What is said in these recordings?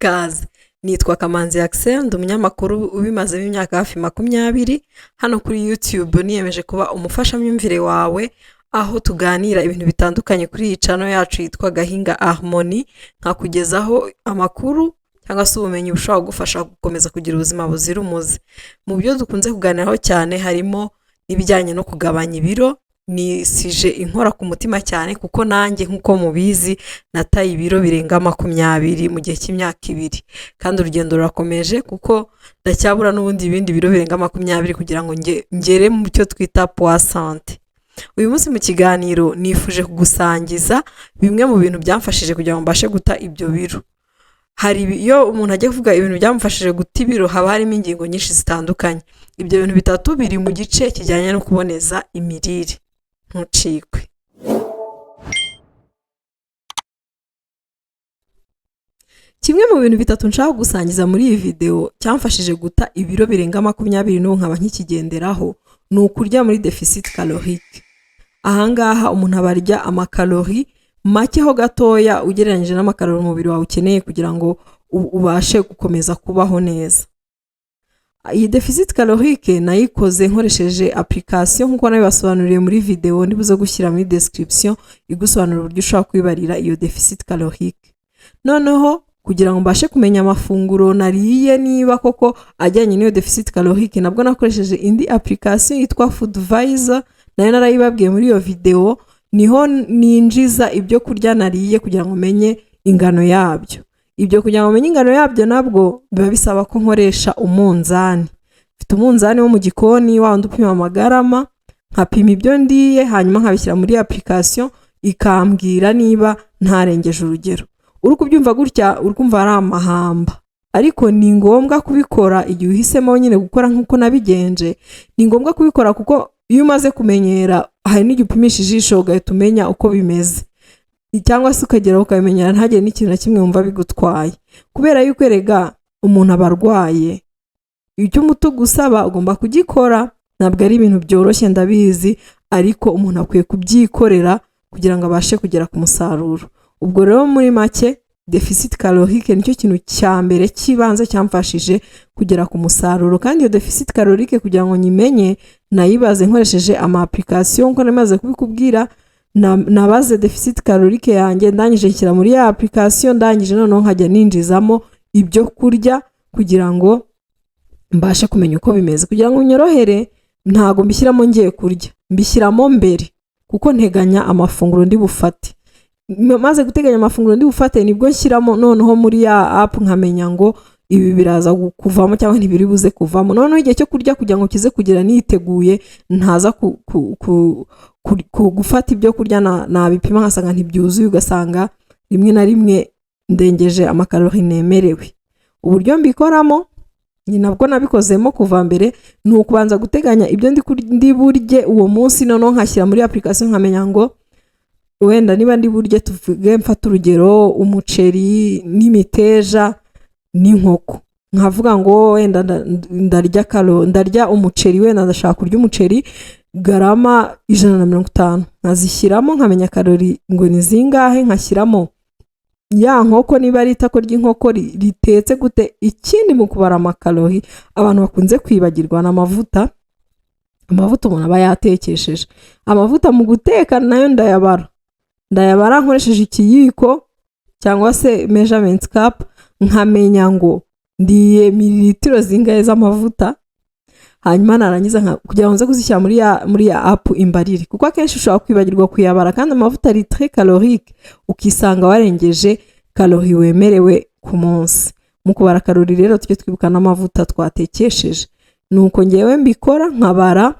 ikaze. Nitwa Kamanzi Axel, ndi umunyamakuru ubimazemo imyaka hafi 20. Hano kuri YouTube niyemeje kuba umufashamyumvire wawe, aho tuganira ibintu bitandukanye kuri iyi channel yacu yitwa Gahinga Harmony, nkakugezaho amakuru cyangwa se ubumenyi bushobora gufasha gukomeza kugira ubuzima buzira umuze. Mu byo dukunze kuganiraho cyane harimo ibijyanye no kugabanya ibiro. Ni sije inkora ku mutima cyane kuko nanjye nkuko mubizi nataye ibiro birenga 20 mu gihe cy'imyaka 2, kandi urugendo rurakomeje kuko ndacyabura n'ubundi ibindi biro birenga 20 kugira ngo ngere mu cyo twita poids santé. Uyu munsi mu kiganiro nifuje kugusangiza bimwe mu bintu byamfashije kugira ngo mbashe guta ibyo biro. Hari iyo umuntu agiye kuvuga ibintu byamufashije guta ibiro, haba harimo ingingo nyinshi zitandukanye. Ibyo bintu bitatu biri mu gice kijyanye no kuboneza imirire. Ntucikwe. Kimwe mu bintu bitatu nshaka gusangiza muri iyi video cyamfashije guta ibiro birenga 20 no nkaba nkikigenderaho ni ukurya muri deficit calorique. Ahangaha umuntu abarya amakalori make ho gatoya ugereranyije n'amakalori umubiri wawe ukeneye kugira ngo ubashe gukomeza kubaho neza. Iyi deficit calorique nayikoze nkoresheje application nkuko nabibasobanuriye muri video ndibuze gushyira muri description igusobanura uburyo ushobora kwibarira iyo deficit calorique. Noneho kugira ngo mbashe kumenya amafunguro nariye niba koko ajyanye n'iyo deficit calorique, nabwo nakoresheje indi application yitwa Foodvisor, nayo narayibabwiye muri iyo video. Niho ninjiza ibyo kurya nariye kugira ngo menye ingano yabyo. Ibyo kugira ngo menye ingano yabyo nabwo biba bisaba ko nkoresha umunzani. Mfite umunzani wo mu gikoni wandi upima amagarama, nkapima ibyo ndiye hanyuma nkabishyira muri application ikambwira niba ntarengeje urugero. Uri kubyumva gutya uri kumva ari amahamba, ariko ni ngombwa kubikora igihe uhisemo nyine gukora nkuko nabigenje. Ni ngombwa kubikora kuko iyo umaze kumenyera hari n'igihe upimisha ijisho ugahita umenya uko bimeze, cyangwa se ukagera ukamenyera ntagire n'ikintu na kimwe wumva bigutwaye, kubera yuko erega umuntu abarwaye. Icyo umuti gusaba ugomba kugikora. Ntabwo ari ibintu byoroshye ndabizi, ariko umuntu akwiye kubyikorera kugira ngo abashe kugera ku musaruro. Ubwo rero muri make deficit calorique nicyo kintu cya mbere kibanze cyamfashije kugera ku musaruro. Kandi iyo deficit calorique kugira ngo nyimenye nayibaze nkoresheje ama application nko namaze kubikubwira. Nabaze deficit calorique yanjye, ndangije nshyira muri ya application, ndangije noneho nkajya ninjizamo ibyo kurya kugira ngo mbashe kumenya uko bimeze. Kugira ngo nyorohere ntago mbishyiramo ngiye kurya, mbishyiramo mbere kuko nteganya amafunguro ndi bufate. Maze guteganya amafunguro ndi bufate nibwo nshyiramo noneho muri ya app nkamenya ngo ibi biraza kuvamo cyangwa ntibiri buze kuvamo. Noneho igihe cyo kurya kugira ngo kize kugira niteguye, ntaza gufata ibyo kurya nabipima nkasanga ntibyuzuye, ugasanga rimwe na rimwe ndengeje amakalori nemerewe. Uburyo mbikoramo ni nabwo nabikozemo kuva mbere, ni ukubanza guteganya ibyo ndi burye uwo munsi, noneho nkashyira muri application nkamenya ngo wenda niba ndi burye tuvuge mfata urugero umuceri n'imiteja n'inkoko, nkavuga ngo wenda ndarya umuceri, wenda ndashaka kurya umuceri garama 150, nkazishyiramo nkamenya kalori ngo ni zingahe, nkashyiramo ya nkoko niba ari itako ry'inkoko ritetse gute. Ikindi mu kubara amakalori abantu bakunze kwibagirwa n'amavuta. Amavuta umuntu aba yatekesheje, amavuta mu guteka nayo ndayabara nkoresheje ikiyiko cyangwa se measurement cup, nkamenya ngo ndiye mililitiro zingahe z'amavuta. Hanyuma narangiza kugira ngo nze kuzishyira muri ya app imbarire, kuko akenshi ushobora kwibagirwa kuyabara kandi amavuta ari très calorique ukisanga warengeje kalori wemerewe ku munsi. Mu kubara kalori rero tujye twibuka n'amavuta twatekesheje. Nuko ngewe mbikora nkabara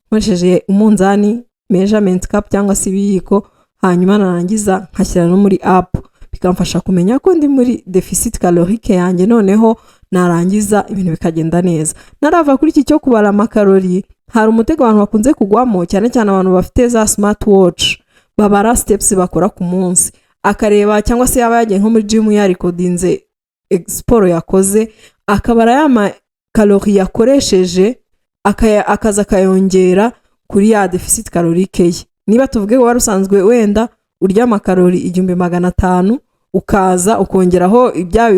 nkoresheje umunzani, measurement cup cyangwa se ibiyiko, hanyuma narangiza nkashyira no muri app bikamfasha kumenya ko ndi muri deficit calorique yanjye. Noneho narangiza ibintu bikagenda neza. Narava kuri iki cyo kubara amakalori, hari umutego abantu bakunze kugwamo, cyane cyane abantu bafite za smartwatch babara steps bakora ku munsi, akareba cyangwa se yaba yagiye nko muri gym yarikodinze sport yakoze, akabara ya makalori yakoresheje akaza kayongera kuri ya deficit calorique ye. Niba tuvuge wari usanzwe wenda urya amakalori 1500, ukaza ukongeraho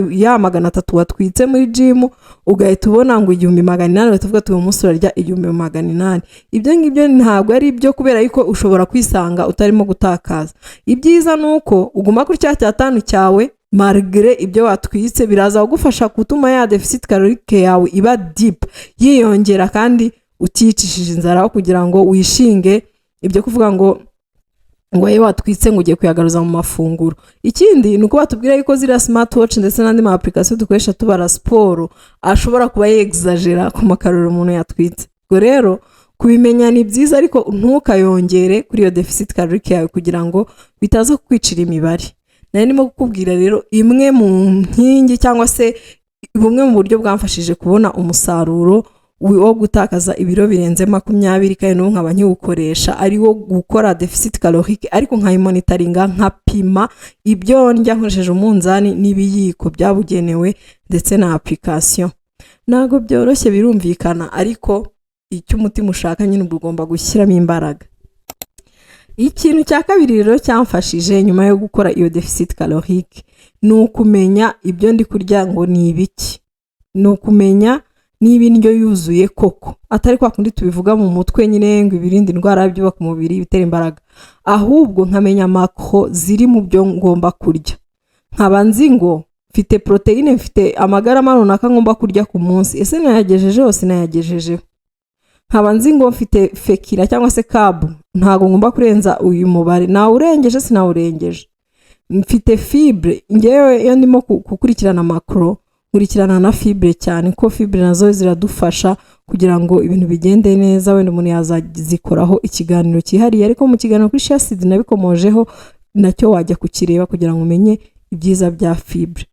ya 300 watwitse muri gym ugahita ubona ngo 1800 batavuga tuwo munsi urarya 1800. Ibyo ngibyo ntabwo ari byo, kubera yuko ushobora kwisanga utarimo gutakaza. Ibyiza nuko uguma kuri cya 5 cyawe malgré ibyo watwitse, biraza kugufasha gutuma ya deficit calorique yawe iba deep, yiyongera kandi uticishije inzara, kugira ngo wishinge ibyo kuvuga ngo yewe watwitse ngo ugiye kuyagaruza mu mafunguro. Ikindi nuko batubwira yuko zira smartwatch ndetse n'andi ma application dukoresha tubara siporo ashobora kuba yexagera ku makarori umuntu yatwitse. Ubwo rero kubimenya ni byiza, ariko ntukayongere kuri iyo deficit calorique yawe kugira ngo bitaza kukwicira imibare. Nari ndimo kukubwira rero imwe mu nkingi cyangwa se bumwe mu buryo bwamfashije kubona umusaruro wo gutakaza ibiro birenze 20 kandi no nkaba nkiwukoresha, ari wo gukora deficit calorique, ariko nkayimonitoringa, nkapima ibyo ndya nkoresheje umunzani n'ibiyiko byabugenewe ndetse na application. Nago byoroshye birumvikana, ariko icyo umutima ushaka nyine ugomba gushyiramo imbaraga. Ikintu cya kabiri rero cyamfashije nyuma yo gukora iyo deficit calorique ni ukumenya ibyo ndi kurya ngo ni ibiki, ni ukumenya niba indyo yuzuye koko, atari kwa kundi tubivuga mu mutwe nyine ngo ibirindi indwara, byubaka umubiri, bitera imbaraga, ahubwo nkamenya macro ziri mu byo ngomba kurya. Nkaba nzi ngo mfite proteine, mfite amagarama runaka ngomba kurya ku munsi, ese nayagejejeho sinayagejejeho. Nkaba nzi ngo mfite fekira cyangwa se carb, ntago ngomba kurenza uyu mubare, na urengeje sinawurengeje. Mfite fibre, ngewe iyo ndimo kukurikirana macro nkurikirana na fibre cyane, ko fibre nazo ziradufasha kugira ngo ibintu bigende neza. Wenda umuntu yazikoraho ikiganiro cyihariye, ariko mu kiganiro kuri chia seed nabikomojeho, nacyo wajya kukireba kugira ngo umenye ibyiza bya fibre.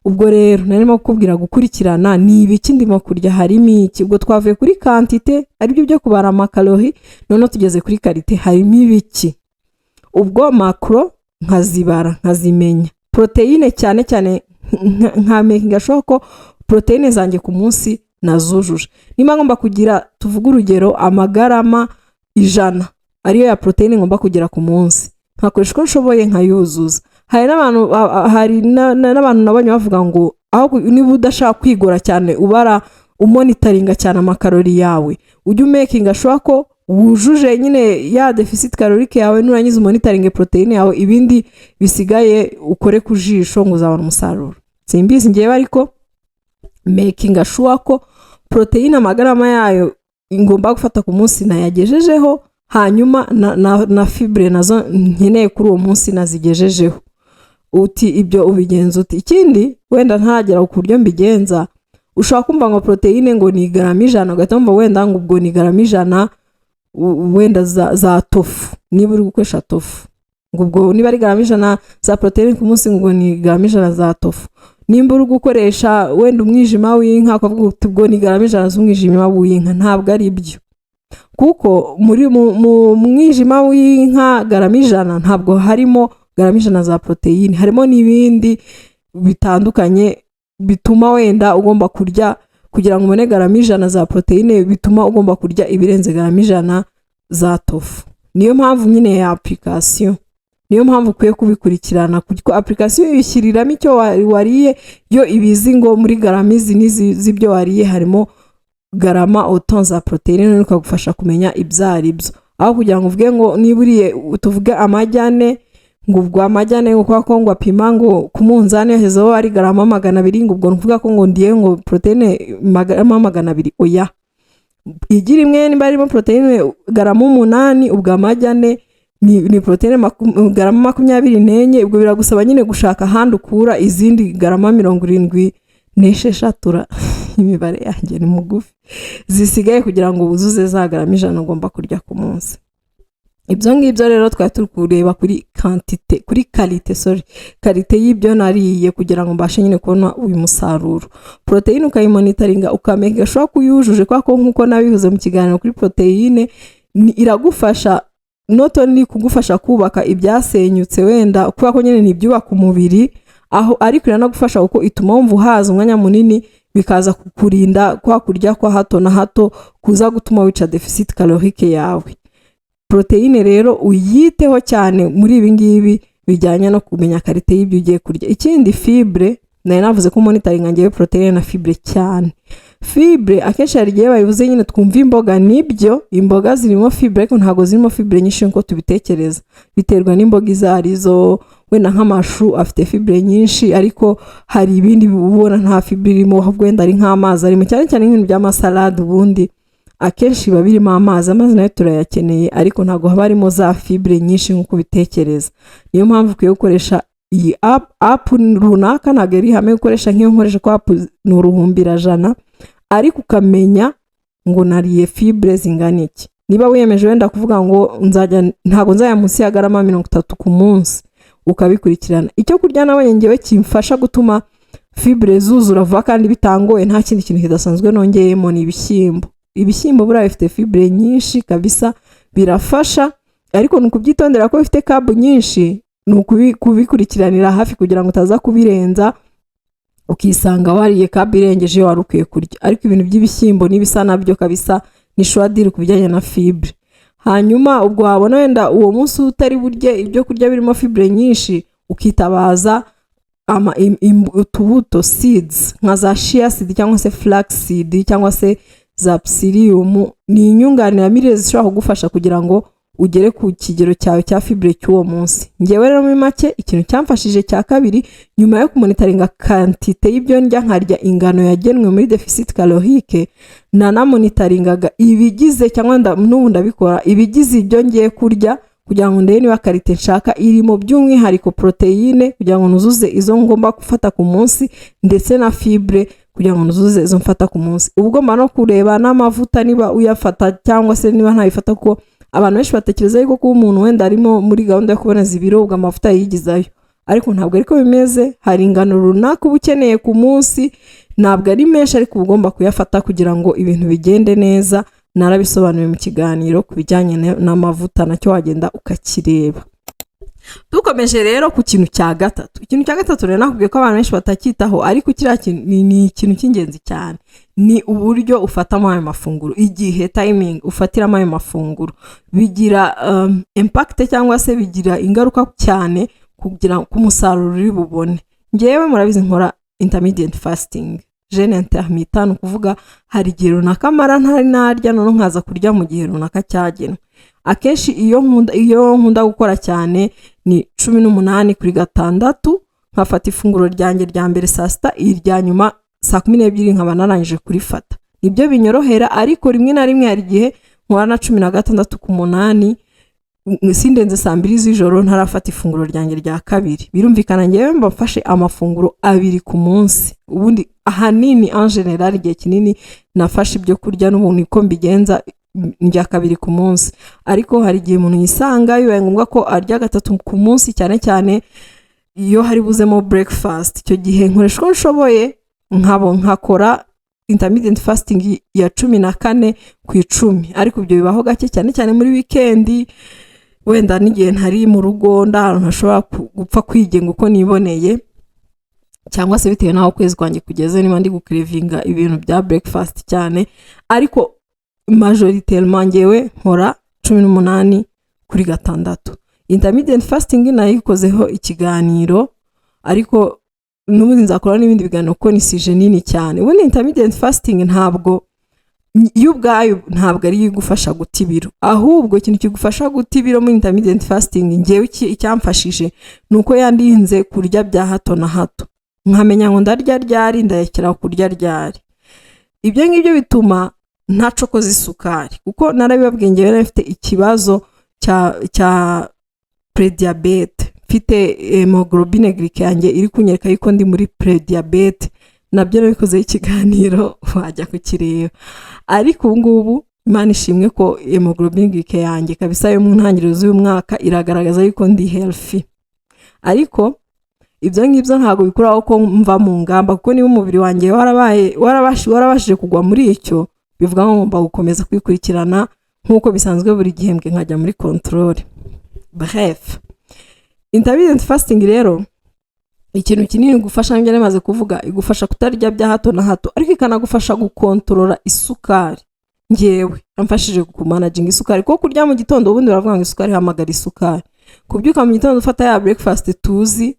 Ubwo rero narimo kukubwira gukurikirana ni ibiki ndimo kurya, harimo iki. Ubwo twavuye kuri quantité, ari byo kubara amakalori, none tugeze kuri qualité, harimo ibiki. Ubwo macro nkazibara, nkazimenya. Proteine cyane cyane nkamenga shoko proteine zanjye ku munsi nazujuje. Niba ngomba kugira, tuvuga urugero, amagarama 100 ariyo ya proteine ngomba kugira ku munsi, nkakoresha uko nshoboye nkayuzuza. Hari n'abantu nabonye bavuga ngo aho niba udashaka kwigora cyane ubara umonitoringa cyane amakarori yawe, ujye umakinga sure ko wujuje nyine ya deficit calorique yawe, nurangiza monitoringe proteine yawe, ibindi bisigaye ukore ku jisho ngo uzabona umusaruro. Simbizi ngewe, ariko makinga sure ko proteine amagarama yayo ngomba gufata ku munsi nayagejejeho, hanyuma na fibre nazo nkeneye kuri uwo munsi nazigejejeho. Uti ibyo ubigenza uti. Ikindi wenda ntagera ku buryo mbigenza, ushaka kumva ngo proteine ngo ni grama 100, ugatomba wenda ngo ubwo ni grama 100 wenda za tofu, niba uri gukoresha tofu ngo ubwo niba ari grama 100 za proteine ku munsi ngo ni grama 100 za tofu. Nimba uri gukoresha wenda umwijima w'inka, ukavuga uti ubwo ni grama 100 z'umwijima w'inka, ntabwo ari byo, kuko muri mu mwijima w'inka grama 100 ntabwo harimo grama 100 za proteine, harimo n'ibindi bitandukanye bituma wenda ugomba kurya, kugira ngo ubone grama 100 za proteine bituma ugomba kurya ibirenze grama 100 za tofu. Niyo mpamvu nyine ya application, niyo mpamvu ukwiye kubikurikirana, kuko application yishyiriramo icyo wariye, yo ibizi ngo muri grama izi z'ibyo wariye harimo grama autant za proteine, none ukagufasha kumenya ibyari byo. Aho kugira ngo uvuge ngo niburiye tuvuge amajyane, ngo ubwo amajyane uko ko ngo apima ngo ku munzani yahezeho ari grama 200, ngo ubwo nvuga ko ngo ndiye ngo proteine grama 200. Oya, igira imwe niba arimo proteine grama 8, ubwo amajyane ni proteine grama 24. Ubwo biragusaba nyine gushaka ahandi ukura izindi grama 76 imibare yanjye ni mugufi zisigaye kugira ngo uzuze za grama 100 ugomba kurya ku munsi. Ibyo ngibyo rero twari turi kureba kuri quantité, kuri qualité y'ibyo nariye, kugira ngo mbashe nyine kubona uyu musaruro. Proteine ukayimonitoringa, ukamenya sure ko uyujuje, kuko nkuko nabivuze mu kiganiro kuri proteine, iragufasha not only kugufasha kubaka ibyasenyutse wenda, kuko ko nyine nibyubaka umubiri, aho ariko iranagufasha kuko ituma wumva uhaza umwanya munini, bikaza kukurinda kwa kurya kwa hato na hato kuza gutuma wica deficit calorique yawe. Proteine rero uyiteho cyane muri ibi ngibi, bijyanye no kumenya karite y'ibyo ugiye kurya. Ikindi fibre, nari navuze ko monitoringa ngewe proteine na fibre cyane. Fibre akenshi hari igihe bayivuze nyine twumva imboga, nibyo imboga zirimo fibre ariko ntago zirimo fibre nyinshi nko tubitekereza, biterwa n'imboga izo arizo. Wenda nk'amashu afite fibre nyinshi ariko hari ibindi ubona nta fibre irimo, ahubwo wenda ari nk'amazi arimo, cyane cyane nk'ibintu by'amasalade ubundi akenshi biba birimo amazi nayo turayakeneye ariko ntago haba harimo za fibre nyinshi nk'uko bitekereza. Niyo mpamvu ukwiye gukoresha iyi app runaka, ntago ari hamwe gukoresha nk'iyo nkoresha ko app ni uruhumbirajana, ariko ukamenya ngo nariye fibre zingana iki. Niba wiyemeje wenda kuvuga ngo ntago nzajya munsi ya garama 30 ku munsi, ukabikurikirana. Icyo kurya nawe ngewe kimfasha gutuma fibre zuzura vuba kandi bitangoye, nta kindi kintu kidasanzwe nongeyemo ni ibishyimbo. Ibishyimbo buriya bifite fibre nyinshi kabisa, birafasha, ariko nukubyitondera ko bifite carb nyinshi, nukubikurikiranira hafi kugira ngo utaza kubirenza ukisanga wariye carb irengeje wari ukwiye kurya. Ariko ibintu by'ibishyimbo nibisa nabyo kabisa ni shwadiri kubijyanye na fibre. Hanyuma ubwo wabona wenda uwo munsi utari burye ibyo kurya birimo fibre nyinshi, ukitabaza utubuto seeds nka za chia seed cyangwa se flax seed cyangwa se za psyllium. Ni inyunganiramirire zishobora kugufasha kugira ngo ugere ku kigero cyawe cya fibre cy'uwo munsi. Ngewe rero muri make ikintu cyamfashije cya kabiri, nyuma yo kumonitoringa quantité y'ibyo ndya nkarya ingano yagenwe muri deficit calorique, nanamonitoringaga ibigize cyangwa n'ubu ndabikora ibigize ibyo ngiye kurya kugira ngo ndebe niba karite nshaka irimo, by'umwihariko proteine kugira ngo nuzuze izo ngomba gufata ku munsi, ndetse na fibre kugira ngo nuzuze izo mfata ku munsi. Ubwo mba no kureba n'amavuta niba uyafata cyangwa se niba ntayifata, kuko abantu benshi batekereza yuko kuba umuntu wenda arimo muri gahunda yo kuboneza ibiro ubwo amavuta yigizayo, ariko ntabwo ariko bimeze. Hari ingano runaka uba ukeneye ku munsi, ntabwo ari menshi ariko ugomba kuyafata kugira ngo ibintu bigende neza. Narabisobanuye mu kiganiro ku bijyanye n'amavuta, nacyo wagenda ukakireba. Dukomeje rero ku kintu cya gatatu. Ikintu cya gatatu rero nakubwiye ko abantu benshi batakitaho, ariko kiriya ni ikintu cy'ingenzi cyane, ni uburyo ufatamo ayo mafunguro, igihe timing ufatiramo ayo mafunguro bigira impact cyangwa se bigira ingaruka cyane kugira ku musaruro uri bubone. Ngewe murabizi nkora intermittent fasting, jeûne intermittent, kuvuga hari igihe runaka mara ntari narya none nkaza kurya mu gihe runaka cyagenwe. Akenshi iyo nkunda gukora cyane ni 18/6, nkafata ifunguro ryanjye rya mbere saa sita, irya nyuma saa 12 nkaba narangije kurifata. Nibyo binyorohera, ariko rimwe na rimwe hari igihe nkora na 16/8 sindenze saa 2 z'ijoro ntarafata ifunguro ryanjye rya kabiri. Birumvikana ngewe mbafashe amafunguro 2 ku munsi. Ubundi ahanini en general igihe kinini nafashe ibyo kurya n'ubundi ko mbigenza njya 2 ku munsi, ariko hari igihe umuntu yisanga bibaye ngombwa ko arya 3 ku munsi, cyane cyane iyo hari buzemo breakfast. Icyo gihe nkoresha uko nshoboye nkakora intermittent fasting ya 14/10, ariko ibyo bibaho gake cyane cyane muri weekend, wenda n'igihe ntari mu rugo ndahantu ntashobora gupfa kwigenga uko niboneye, cyangwa se bitewe n'aho kwezi kwanjye kugeze niba ndi gukrevinga ibintu bya breakfast cyane. Ariko majoritairement ngewe nkora 18/6. Intermittent fasting nayikozeho ikiganiro, ariko n'ubundi nzakora n'ibindi biganiro ko ni sije nini cyane. Ubundi intermittent fasting ntabwo y'ubwayo ntabwo ari igufasha guta ibiro, ahubwo ikintu kigufasha guta ibiro muri intermittent fasting ngewe icyamfashije nuko yandinze kurya bya hato na hato, nkamenya ngo ndarya ryari ndayekera kurya ryari. Ibyo ngibyo bituma ntacokoza isukari, kuko narabibabwiye ngewe nafite ikibazo cya prediabete, mfite hemoglobine glycée yanjye iri kunyereka yuko ndi muri prediabete. Nabyo nabikozeho ikiganiro wajya kukireba, ariko ubu ngubu Imana ishimwe ko hemoglobine glycée yanjye kabisa yo mu ntangiriro z'uyu mwaka iragaragaza yuko ndi healthy. Ariko ibyo ngibyo ntago bikuraho ko mva mu ngamba, kuko niba umubiri wanjye warabashije kugwa muri icyo, bivuga ngo ngomba gukomeza kwikurikirana nk'uko bisanzwe buri gihembwe nkajya muri controle. Bref, intermittent fasting rero ikintu kinini gufasha, njye namaze kuvuga, igufasha kutarya bya hato na hato, ariko ikanagufasha gukontorora isukari. Ngewe amfashije kumanaging isukari, kuko kurya mu gitondo ubundi baravuga ngo isukari hamagara isukari, kubyuka mu gitondo ufata ya breakfast tuzi,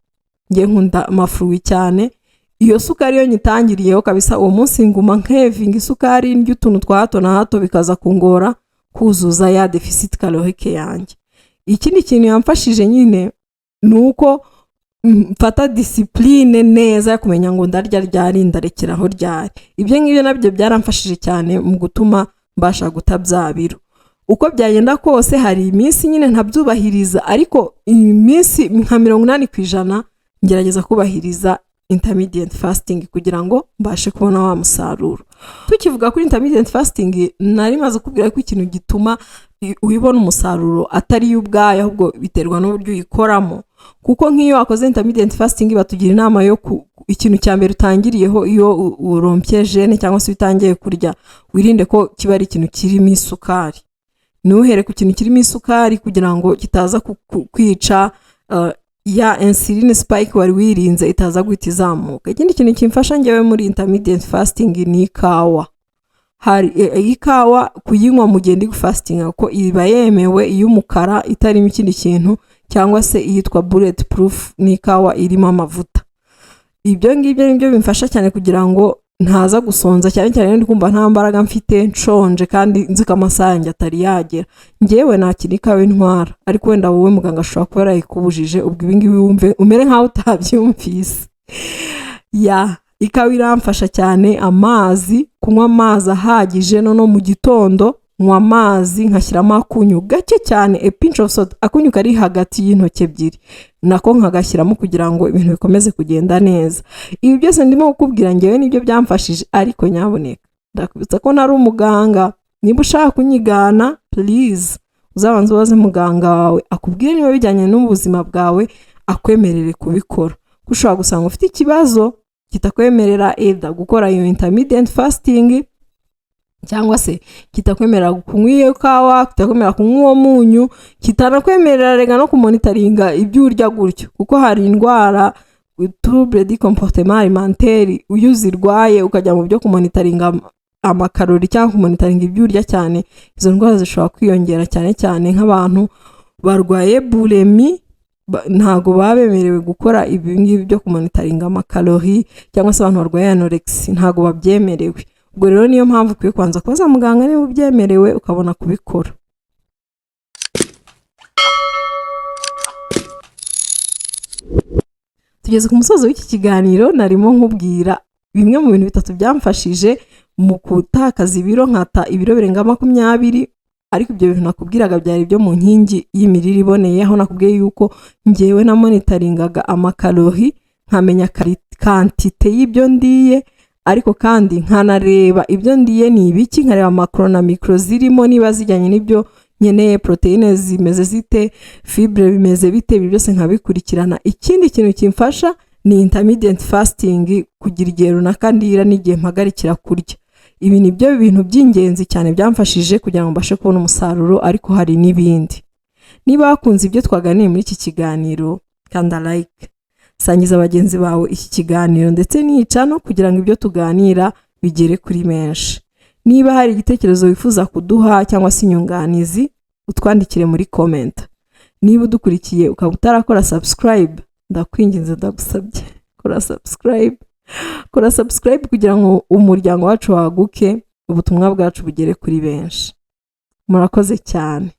ngiye nkunda amafruwi cyane, iyo sukari yo nyitangiriyeho kabisa, uwo munsi nguma nkevinga isukari ndya utuntu twa hato na hato bikaza kungora kuzuza ya deficit calorique yanjye. Ikindi kintu yamfashije nyine nuko mfata discipline neza kumenya ngo ndarya ryari ndarekeraho ryari. Ibyo ngibyo nabyo byaramfashije cyane mu gutuma mbasha gutabya biro. Uko byagenda kose hari iminsi nyine ntabyubahiriza, ariko iminsi nka 80% ngerageza kubahiriza intermittent fasting kugira ngo mbashe kubona wa musaruro. Tukivuga kuri intermittent fasting, nari maze kubwira ko ikintu gituma uyibona umusaruro atari y'ubwayo, ahubwo biterwa n'uburyo uyikoramo. Kuko nk'iyo wakoze intermittent fasting batugira inama yo ikintu cya mbere utangiriyeho iyo urompye jeûne cyangwa se utangiye kurya, wirinde ko kiba ari ikintu kirimo isukari. Nuhere ku kintu kirimo isukari kugira ngo kitaza kwica ya insuline spike wari wirinze itaza guhita izamuka. Ikindi kintu kimfasha ngewe muri intermittent fasting ni ikawa. Hari ikawa kuyinywa mu gihe ndi fasting ko iba yemewe iy'umukara itarimo ikindi kintu, cyangwa se iyitwa bulletproof ni ikawa irimo amavuta. Ibyo ngibyo nibyo bimfasha cyane kugira ngo ntaza gusonza, cyane cyane ndi kumva nta mbaraga mfite, nshonje kandi nzi ko amasaha yanjye atari yagera. Ngewe nakina ikawa intwara, ariko wenda wowe muganga ashobora kuba yarayikubujije, ubwo ibi ngibi wumve umere nkaho utabyumvise. Ikawa iramfasha cyane. Amazi, kunywa amazi ahagije, no mu gitondo nywa amazi nkashyiramo akunyu gake cyane, a pinch of salt, akunyu kari hagati y'intoki ebyiri, nako nkagashyiramo kugira ngo ibintu bikomeze kugenda neza. Ibi byose ndimo kukubwira ngewe nibyo byamfashije, ariko nyaboneka ndakubitsa ko nari umuganga. Niba ushaka kunyigana, please uzabanze ubaze muganga wawe akubwire niba bijyanye n'ubuzima bwawe, akwemerere kubikora. Ushobora gusanga ufite ikibazo kitakwemerera either gukora iyo intermittent fasting, cyangwa se kitakwemerera kunywa iyo kawa, kitakwemerera kunywa uwo munyu, kitanakwemerera rega no kumonitoringa ibyo urya gutyo, kuko hari indwara trouble du comportement alimentaire uyu zirwaye ukajya mu byo kumonitoringa amakarori cyangwa kumonitoringa ibyo urya cyane, izo ndwara zishobora kwiyongera, cyane cyane nk'abantu barwaye bulimi ntago babemerewe gukora ibi ngibi byo kumonitoringa amakalori, cyangwa se abantu barwaye anorexia ntago babyemerewe. Ubwo rero niyo mpamvu ukwiye kwanza kubaza muganga niba ubyemerewe ukabona kubikora. Tugeze ku musozo w'iki kiganiro, narimo nkubwira bimwe mu bintu bitatu byamfashije mu gutakaza ibiro, nkata ibiro birenga 20, ariko ibyo bintu nakubwiraga byari byo mu nkingi y'imirire iboneye, aho nakubwiye yuko ngewe na monitoringaga amakalori, nkamenya quantité y'ibyo ndiye, ariko kandi nkanareba ibyo ndiye ni ibiki, nkareba macro na micro zirimo niba zijyanye n'ibyo nkeneye, proteine zimeze zite, fibre bimeze bite, ibi byose nkabikurikirana. Ikindi kintu kimfasha ni intermittent fasting, kugira igihe runaka ndira n'igihe mpagarikira kurya. Ibi ni byo bintu by'ingenzi cyane byamfashije kugira ngo mbashe kubona umusaruro, ariko hari n'ibindi. Niba wakunze ibyo twaganiye muri iki kiganiro, kanda like, sangiza abagenzi bawe iki kiganiro ndetse nica no kugira ngo ibyo tuganira bigere kuri menshi. Niba hari igitekerezo wifuza kuduha cyangwa se inyunganizi, utwandikire muri comment. Niba udukurikiye ukaba utarakora subscribe, ndakwinginze ndagusabye kora subscribe kugira ngo umuryango wacu waguke, ubutumwa bwacu bugere kuri benshi. Murakoze cyane.